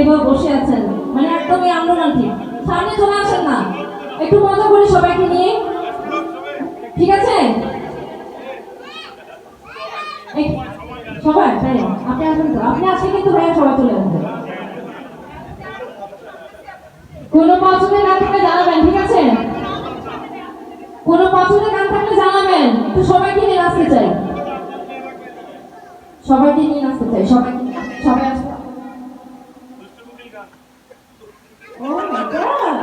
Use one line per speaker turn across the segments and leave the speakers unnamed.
এইভাবে বসে আছেন, মানে একদমই আন্দোলনটি সামনে চলে আসেন না, একটু মজা করি সবাইকে নিয়ে, ঠিক আছে? সবাই ভাইয়া আপনি আসেন তো, আপনি আসলে কিন্তু ভাইয়া সবাই চলে আসবে। কোনো পছন্দের গান থাকলে জানাবেন, ঠিক আছে? কোনো পছন্দের গান থাকলে জানাবেন, একটু সবাইকে নিয়ে নাচতে চাই, সবাইকে নিয়ে নাচতে চাই, সবাই সবাই আসবে। ও মাই গড,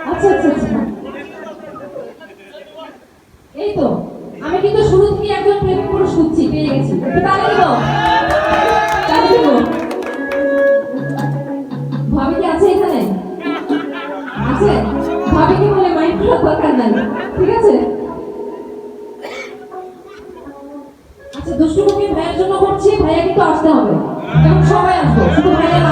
আচ্ছা আচ্ছা আচ্ছা, এই তো আমি কিন্তু শুরু থেকে একজন প্রেমিক পুরুষ খুঁজছি, পেয়ে গেছি, একটু তালি দেবো, তালি দেবো। ভাবি কি আছে এখানে? আছে? ভাবিকে বলে মাইন্ড করার দরকার নাই, ঠিক আছে? আচ্ছা দুষ্টু মুখী ভাইয়ের জন্য করছি, ভাইয়া কিন্তু আসতে হবে এবং সবাই আসবো, শুধু ভাইয়া না